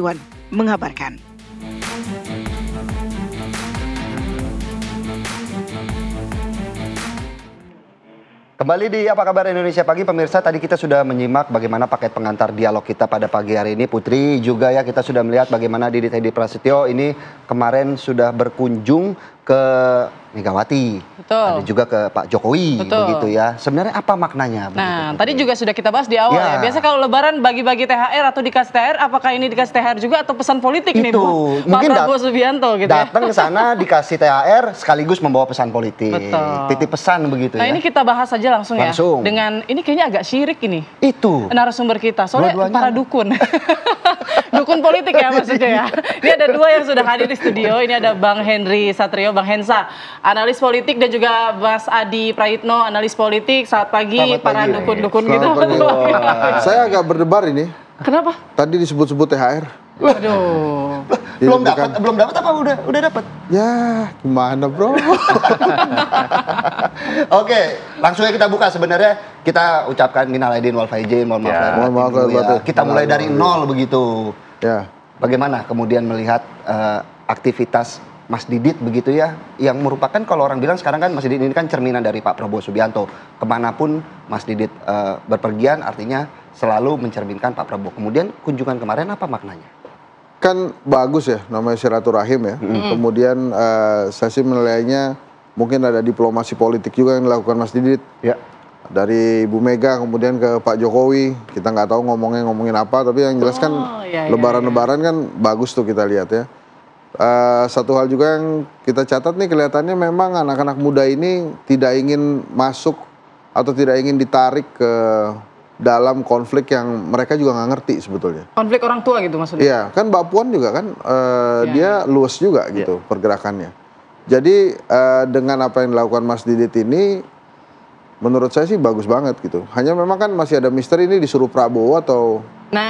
Iwan mengabarkan. Kembali di Apa Kabar Indonesia Pagi, pemirsa. Tadi kita sudah menyimak bagaimana paket pengantar dialog kita pada pagi hari ini. Putri juga ya, kita sudah melihat bagaimana Didit Edi Prasetyo ini kemarin sudah berkunjung ke Megawati. Betul. Ada juga ke Pak Jokowi. Betul. Begitu ya. Sebenarnya apa maknanya? Nah, begitu, tadi juga sudah kita bahas di awal ya. Biasa kalau Lebaran bagi-bagi THR atau dikasih THR, apakah ini dikasih THR juga atau pesan politik nih buat Pak Prabowo Subianto gitu ya? Datang ke sana dikasih THR sekaligus membawa pesan politik. Betul. Titip pesan begitu Nah, ya. ini kita bahas saja langsung ya. Dengan ini kayaknya agak syirik ini. Itu. Narasumber kita. Soalnya Dua-duanya. para dukun. Dukun politik ya maksudnya ya. Ini ada dua yang sudah hadir di studio. Ini ada Bang Henry Satrio, Bang Hensa, analis politik, dan juga Mas Adi Praitno, analis politik. Selamat pagi, para dukun-dukun gitu. Saya agak berdebar ini. Kenapa? Tadi disebut-sebut THR. Waduh. Belum dapat apa udah dapat? Ya, gimana bro? Oke, langsung aja kita buka. Sebenarnya kita ucapkan minal aidin wal faizin, mohon maaf lahir batin. Kita mulai dari nol begitu. Ya. Bagaimana kemudian melihat aktivitas Mas Didit begitu ya, yang merupakan kalau orang bilang sekarang kan Mas Didit ini kan cerminan dari Pak Prabowo Subianto. Kemanapun Mas Didit berpergian artinya selalu mencerminkan Pak Prabowo. Kemudian kunjungan kemarin apa maknanya? Kan bagus ya, namanya silaturahim ya. Kemudian saya sih menilainya mungkin ada diplomasi politik juga yang dilakukan Mas Didit. Ya. Dari Ibu Mega kemudian ke Pak Jokowi. Kita nggak tahu ngomongin apa, tapi yang jelas kan lebaran-lebaran kan bagus tuh kita lihat ya. Satu hal juga yang kita catat nih, kelihatannya memang anak-anak muda ini tidak ingin masuk atau tidak ingin ditarik ke dalam konflik yang mereka juga nggak ngerti sebetulnya. Konflik orang tua gitu maksudnya? Iya, kan Mbak Puan juga kan dia luas juga gitu pergerakannya. Jadi dengan apa yang dilakukan Mas Didit ini, menurut saya sih bagus banget gitu. Hanya memang kan masih ada misteri ini disuruh Prabowo atau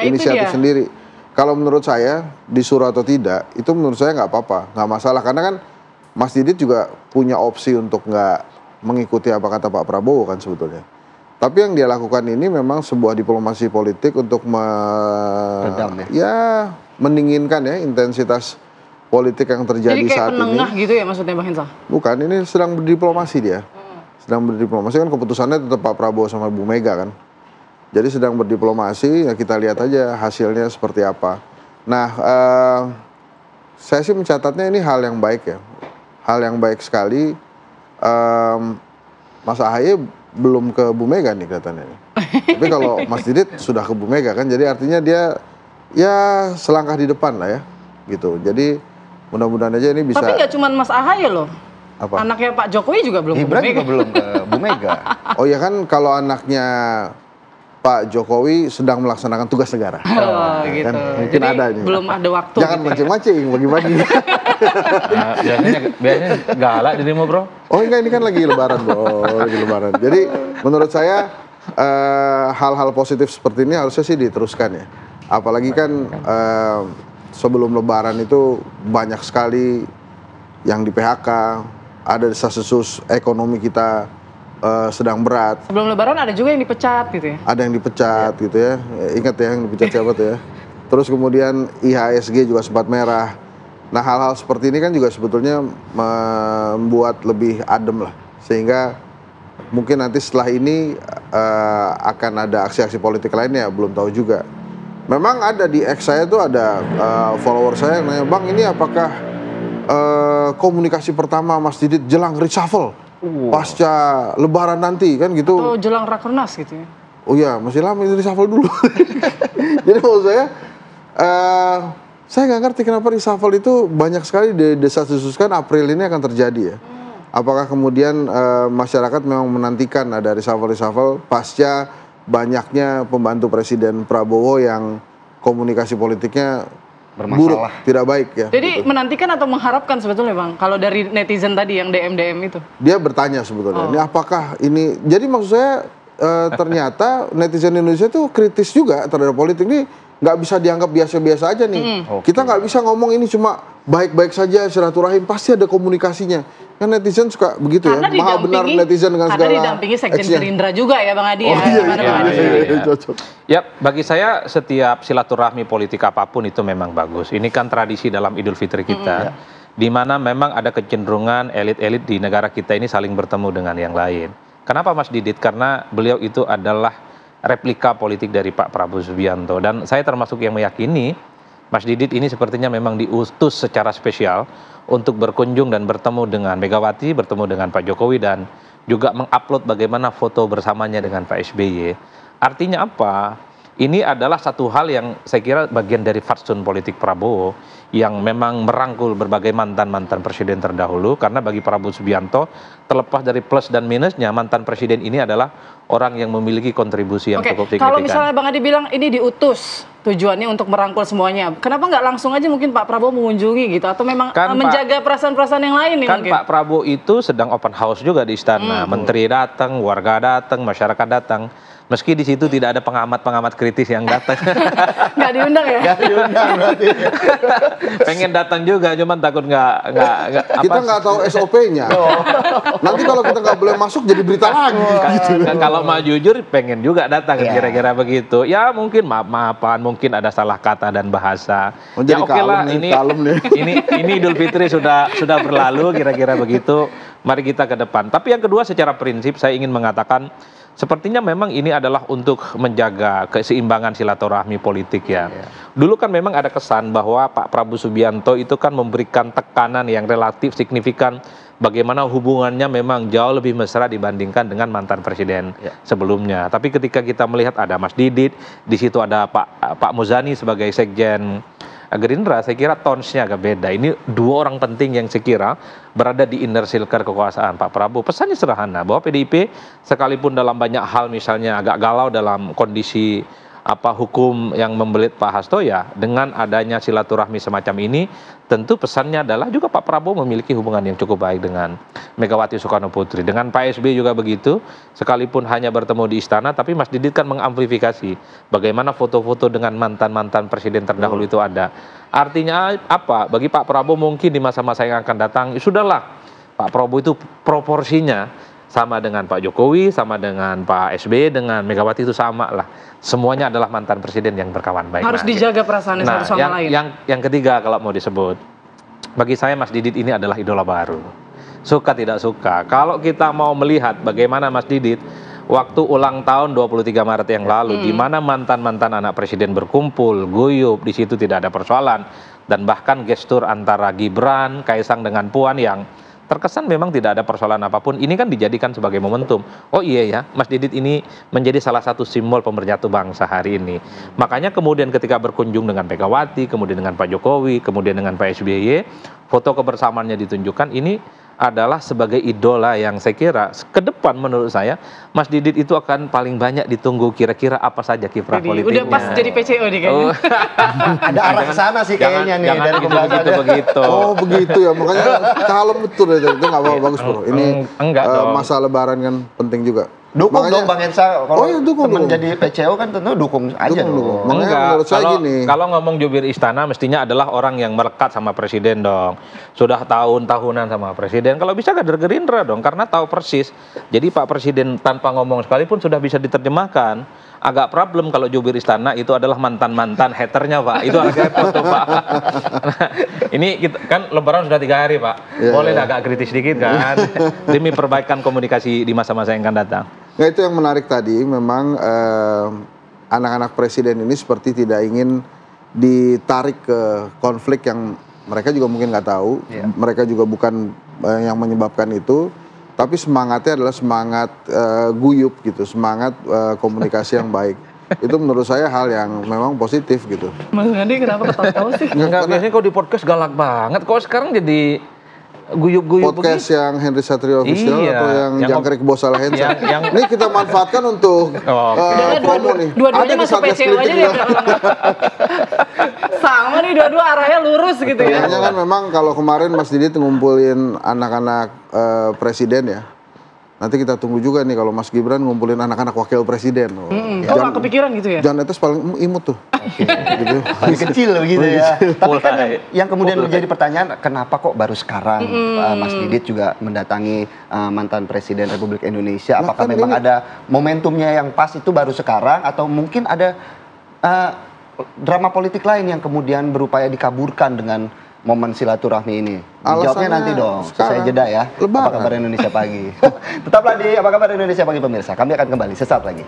inisiatif sendiri. Kalau menurut saya disuruh atau tidak, itu menurut saya nggak apa-apa, nggak masalah. Karena kan Mas Didit juga punya opsi untuk nggak mengikuti apa kata Pak Prabowo kan sebetulnya. Tapi yang dia lakukan ini memang sebuah diplomasi politik untuk mendinginkan ya intensitas politik yang terjadi saat ini. Jadi kayak penengah gitu ya maksudnya Bang Hensa? Bukan, ini sedang berdiplomasi dia. Sedang berdiplomasi kan, keputusannya tetap Pak Prabowo sama Bu Mega kan. Jadi sedang berdiplomasi, ya kita lihat aja hasilnya seperti apa. Nah, saya sih mencatatnya ini hal yang baik ya. Hal yang baik sekali. Mas AHY belum ke Bu Mega nih kelihatannya. Tapi kalau Mas Didit sudah ke Bu Mega kan, jadi artinya dia ya selangkah di depan lah ya. Gitu. Jadi mudah-mudahan aja ini bisa. Tapi nggak cuma Mas AHY loh. Apa? Anaknya Pak Jokowi juga belum ke Bu Mega. Juga belum ke Bu Mega. Oh ya kan, kalau anaknya Pak Jokowi sedang melaksanakan tugas negara. Oh gitu. Kan? Mungkin jadi ada nih. belum ada waktu. Jangan mancing-mancing bagi-bagi. Biasanya galak dirimu bro. Oh enggak, ini kan lagi lebaran bro. Lagi lebaran. Jadi menurut saya hal-hal positif seperti ini harusnya sih diteruskan ya. Apalagi kan sebelum lebaran itu banyak sekali yang di PHK. Ada desas-desus ekonomi kita sedang berat. Sebelum lebaran ada juga yang dipecat gitu ya? Ada yang dipecat gitu ya. Ingat ya yang dipecat siapa tuh ya. Terus kemudian IHSG juga sempat merah. Nah, hal-hal seperti ini kan juga sebetulnya membuat lebih adem lah. Sehingga mungkin nanti setelah ini akan ada aksi-aksi politik lainnya, belum tahu juga. Memang ada di X saya tuh ada follower saya yang nanya, "Bang, ini apakah komunikasi pertama Mas Didit jelang reshuffle pasca lebaran nanti kan gitu?" Atau jelang rakernas gitu ya? Oh iya, masih lama ini reshuffle dulu. Jadi maksud saya nggak ngerti kenapa reshuffle itu banyak sekali desas-desuskan April ini akan terjadi ya. Apakah kemudian masyarakat memang menantikan ada reshuffle pasca banyaknya pembantu Presiden Prabowo yang komunikasi politiknya buruk, tidak baik ya. Jadi menantikan atau mengharapkan sebetulnya Bang, kalau dari netizen tadi yang DM itu? Dia bertanya sebetulnya, ini apakah ini, jadi maksud saya ternyata netizen Indonesia tuh kritis juga terhadap politik ini, nggak bisa dianggap biasa-biasa aja nih. Kita nggak bisa ngomong ini cuma baik-baik saja silaturahim, pasti ada komunikasinya. Kan netizen suka begitu Karena ya, maha benar netizen dengan segala karena didampingi Sekjen actionnya. Gerindra juga ya Bang Adi Oh ya. iya, Gimana, iya, Bang Adi? iya, cocok. Ya, bagi saya setiap silaturahmi politik apapun itu memang bagus. Ini kan tradisi dalam Idul Fitri kita, di mana memang ada kecenderungan elit-elit di negara kita ini saling bertemu dengan yang lain. Kenapa Mas Didit? Karena beliau itu adalah replika politik dari Pak Prabowo Subianto. Dan saya termasuk yang meyakini Mas Didit ini sepertinya memang diutus secara spesial untuk berkunjung dan bertemu dengan Megawati, bertemu dengan Pak Jokowi, dan juga mengupload bagaimana foto bersamanya dengan Pak SBY. Artinya apa? Ini adalah satu hal yang saya kira bagian dari fatsun politik Prabowo yang memang merangkul berbagai mantan-mantan presiden terdahulu, karena bagi Prabowo Subianto terlepas dari plus dan minusnya, mantan presiden ini adalah orang yang memiliki kontribusi yang Oke, cukup signifikan. kalau misalnya Bang Adi bilang ini diutus tujuannya untuk merangkul semuanya, kenapa nggak langsung aja mungkin Pak Prabowo mengunjungi gitu, atau memang Kan menjaga perasaan-perasaan yang lain nih Kan mungkin? Pak Prabowo itu sedang open house juga di istana, menteri datang, warga datang, masyarakat datang. Meski di situ tidak ada pengamat-pengamat kritis yang datang. Nggak diundang ya? Nggak diundang berarti. Pengen datang juga, cuman takut nggak Kita nggak tahu SOP-nya. Nanti kalau kita nggak boleh masuk jadi berita lagi. Gitu. Kalau mau jujur pengen juga datang Ya. kira-kira begitu. Ya mungkin maaf-maafan, mungkin ada salah kata dan bahasa. Oh, Ya jadi oke lah, kalem nih, kalem nih. ini Idul Fitri sudah berlalu kira-kira begitu. Mari kita ke depan. Tapi yang kedua, secara prinsip saya ingin mengatakan sepertinya memang ini adalah untuk menjaga keseimbangan silaturahmi politik ya. Dulu kan memang ada kesan bahwa Pak Prabowo Subianto itu kan memberikan tekanan yang relatif signifikan bagaimana hubungannya memang jauh lebih mesra dibandingkan dengan mantan presiden sebelumnya. Tapi ketika kita melihat ada Mas Didit, di situ ada Pak Muzani sebagai sekjen Gerindra, saya kira tonsnya agak beda. Ini dua orang penting yang saya kira berada di inner circle kekuasaan Pak Prabowo. Pesannya sederhana, bahwa PDIP sekalipun dalam banyak hal misalnya agak galau dalam kondisi hukum yang membelit Pak Hasto, ya dengan adanya silaturahmi semacam ini tentu pesannya adalah juga Pak Prabowo memiliki hubungan yang cukup baik dengan Megawati Soekarno Putri, dengan Pak SBY juga begitu, sekalipun hanya bertemu di istana, tapi Mas Didit kan mengamplifikasi bagaimana foto-foto dengan mantan-mantan presiden terdahulu itu ada. Artinya apa? Bagi Pak Prabowo mungkin di masa-masa yang akan datang, sudahlah Pak Prabowo itu proporsinya sama dengan Pak Jokowi, sama dengan Pak SBY, dengan Megawati itu sama lah. Semuanya adalah mantan presiden yang berkawan baik. Harus dijaga perasaannya satu sama lain. Yang ketiga kalau mau disebut, bagi saya Mas Didit ini adalah idola baru. Suka tidak suka. Kalau kita mau melihat bagaimana Mas Didit waktu ulang tahun 23 Maret yang lalu, di mana mantan-mantan anak presiden berkumpul, guyup, di situ tidak ada persoalan, dan bahkan gestur antara Gibran, Kaisang dengan Puan yang terkesan memang tidak ada persoalan apapun, ini kan dijadikan sebagai momentum. Oh iya ya, Mas Didit ini menjadi salah satu simbol pemersatu bangsa hari ini. Makanya kemudian ketika berkunjung dengan Megawati, kemudian dengan Pak Jokowi, kemudian dengan Pak SBY, foto kebersamaannya ditunjukkan, ini adalah sebagai idola yang saya kira ke depan menurut saya Mas Didit itu akan paling banyak ditunggu kira-kira apa saja kiprah politiknya. Udah pas jadi PCO nih kayaknya. Ada arah ke sana sih kayaknya nih jangan dari pembahasannya. begitu. Oh begitu ya, makanya kalem betul itu nggak apa-apa, bagus bro. Ini Enggak dong. masa Lebaran kan penting juga. Dukung Makanya- dong Bang Hensa, kalau Oh iya, dukung, temen dukung. jadi PCO kan tentu dukung aja Dukung, dong. dukung. Makanya Enggak, menurut saya gini. kalau ngomong jubir istana mestinya adalah orang yang melekat sama presiden dong. Sudah tahun-tahunan sama presiden. Kalau bisa kader Gerindra dong, karena tahu persis. Jadi Pak Presiden tanpa ngomong sekalipun sudah bisa diterjemahkan. Agak problem kalau jubir istana itu adalah mantan-mantan haternya Pak. Itu agak repot tuh Pak. Ini kita, kan Lebaran sudah 3 hari Pak. Boleh agak kritis sedikit kan. Demi perbaikan komunikasi di masa-masa yang akan datang. Nah itu yang menarik tadi, memang anak-anak presiden ini seperti tidak ingin ditarik ke konflik yang mereka juga mungkin nggak tahu, mereka juga bukan yang menyebabkan itu, tapi semangatnya adalah semangat guyup gitu, semangat komunikasi yang baik. Itu menurut saya hal yang memang positif gitu. Mas Adi kenapa ketawa-tawa sih? Enggak, biasanya kok di podcast galak banget. Kok sekarang jadi guyup-guyup Podcast begitu? yang Henry Satrio Official Iya, atau yang yang Jangkrik Bosal Hensa. yang- Ini kita manfaatkan untuk promo nih. Dua-duanya Ada di masuk Satgas PCO aja Kritik deh. juga. Sama nih dua-dua arahnya lurus gitu ya. Kayaknya kan memang kalau kemarin Mas Didit ngumpulin anak-anak presiden ya, Nanti kita tunggu juga nih kalau Mas Gibran ngumpulin anak-anak wakil presiden. Oh, Kok nggak kepikiran gitu ya? Jan Etes paling imut tuh. Gitu. Paling kecil begitu ya. Tapi kan Mulai. yang kemudian menjadi pertanyaan, kenapa kok baru sekarang Mas Didit juga mendatangi mantan Presiden Republik Indonesia? Nah, Apakah kan memang ini- ada momentumnya yang pas itu baru sekarang, atau mungkin ada drama politik lain yang kemudian berupaya dikaburkan dengan momen silaturahmi ini? Dijawabnya Alasannya nanti dong, selesai sekarang jeda ya. Lebaran. Apa kabar Indonesia pagi? Tetaplah di Apa Kabar Indonesia Pagi pemirsa. Kami akan kembali sesaat lagi.